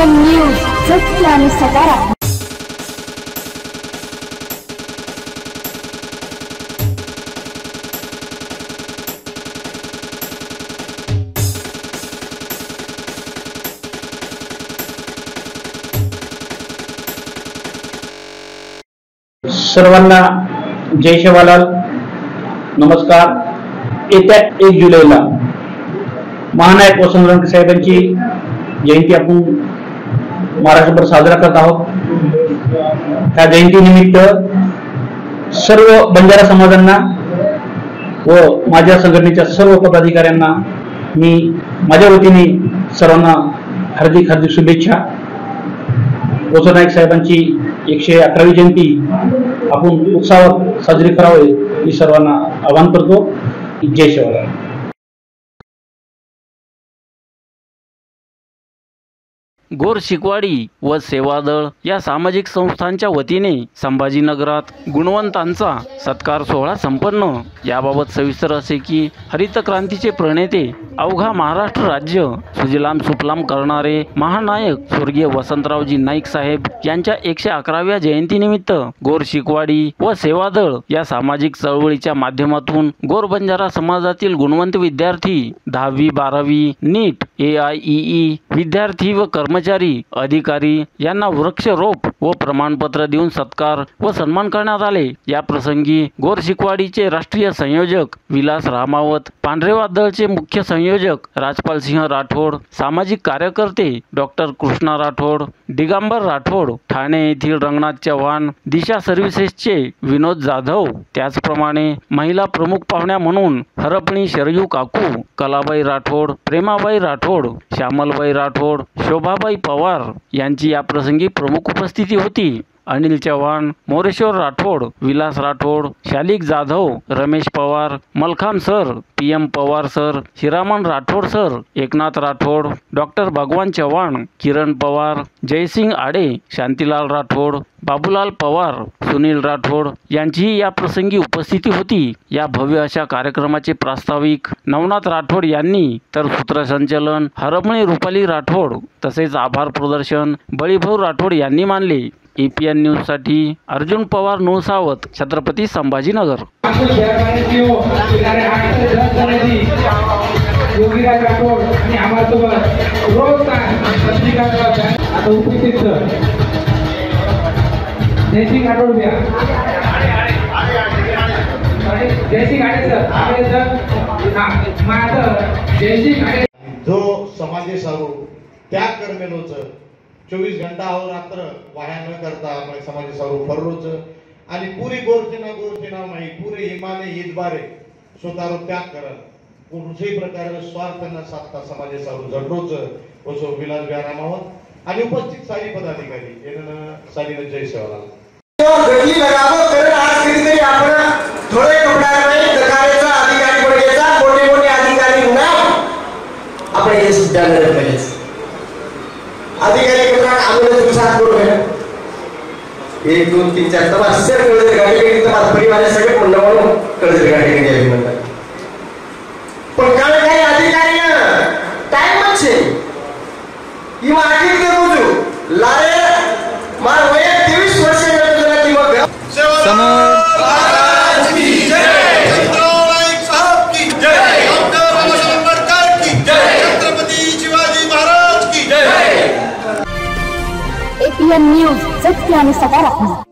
APN news सत्य आणि सकारात्मक। सर्वांना जय शिवलाल, नमस्कार। येत्या 1 जुलैला महानायक वसंत रणके साहेबांची जयंती आपण महाराष्ट्रभर साजरा करत आहोत। त्या जयंतीनिमित्त सर्व बंजारा समाजांना व माझ्या संघटनेच्या सर्व पदाधिकाऱ्यांना मी माझ्या वतीने सर्वांना हार्दिक शुभेच्छा। वसंत नाईक साहेबांची 111वी जयंती आपण उत्साहात साजरी करावी मी सर्वांना आवाहन करतो। जय शिवलाल। गोर शिकवाडी व सेवादळ या सामाजिक संस्थांच्या वतीने संभाजीनगरात गुणवंतांचा सत्कार सोहळा संपन्न। याबाबत सविस्तर असे की हरित क्रांतीचे प्रणेते, अवघा महाराष्ट्र राज्य सुजलाम सुफलाम करणारे महानायक स्वर्गीय वसंतरावजी नाईक साहेब यांच्या 111व्या जयंतीनिमित्त गोर शिकवाडी व सेवादळ या सामाजिक चळवळीच्या माध्यमातून गोर बंजारा समाजातील गुणवंत विद्यार्थी 10वी 12वी नीट AIEE विद्यार्थी व कर्मचारी अधिकारी यांना वृक्षरोप व प्रमाणपत्र देऊन सत्कार व सन्मान करण्यात आले। या प्रसंगी गोर शिकवाडीचे राष्ट्रीय संयोजक विलास रामावत, पांढरेवादळचे मुख्य संयोजक राजपाल सिंह राठोड, सामाजिक कार्यकर्ते डॉक्टर कृष्णा राठोड, दिगंबर राठोड, ठाणे येथील रंगनाथ चव्हाण, दिशा सर्व्हिसेसचे विनोद जाधव, त्याचप्रमाणे महिला प्रमुख पाहुण्या म्हणून हरपणी शरयू काकू, कलाबाई राठोड, प्रेमाबाई राठोड, श्यामलबाई राठोड, शोभाबाई पवार यांची या प्रसंगी प्रमुख उपस्थिती होती। Anil Chavan, Moreshwar Rathod, Vilas Rathod, Shalik Jadhav, Ramesh Pawar, Malkham sir, PM Pawar sir, Hiraman Rathod sir, Eknath Rathod, doctor Bhagwan Chavan, किरण पवार, जयसिंग आडे, शांतीलाल राठोड, बाबूलाल पवार, सुनील राठोड यांचीही या प्रसंगी उपस्थिती होती। या भव्य अशा कार्यक्रमाचे प्रास्ताविक नवनाथ राठोड यांनी तर सूत्रसंचालन हरपणी रुपाली राठोड तसेच आभार प्रदर्शन बळीभाऊ राठोड यांनी मानले। APN न्यूज साठी अर्जुन पवार नौसावत, छत्रपती संभाजीनगर। जो समाजे सारू त्याग करमेलोच 24 घंटा अहोरात्र वाया न करता आपण समाजे सारू फररोच आणि पुरी गोरचेना माई पुरे इमाने ईदबारे स्वतःरो त्याग करत कोणत्याही प्रकारे स्वार्थ न साधता समाजे सारू जडरोच ओसो विलास व्यारामावत आणि उपस्थित सारी पदाधिकारी यांना सारी जय शिवलाल। गटी लगावो कारण आज कधीतरी आपण थोडे कपड्यामध्ये दखारेचा अधिकारी बळगेचा मोठे अधिकारी होना आपण हे सुद्धा करत पाहिजे। अधिकारी कपडा आम्हाला तुमचा कोण आहे 1 2 3 4 तमाम सर कळले गाडी तमाम परिवार सगळे म्हणून कळले गाडी घ्यावी म्हणतात। पण काय अधिकारी टाइमच आहे ही मार्केट के बुजू लारे मार वय 23 वर्ष झाले की मग महाराज की जय, नाईक साहब की जय, डॉक्टर बाबासाहेब आंबेडकर की जय, छत्रपती शिवाजी महाराज की जय। एपीएन न्यूज सत्य आणि सकारात्मक।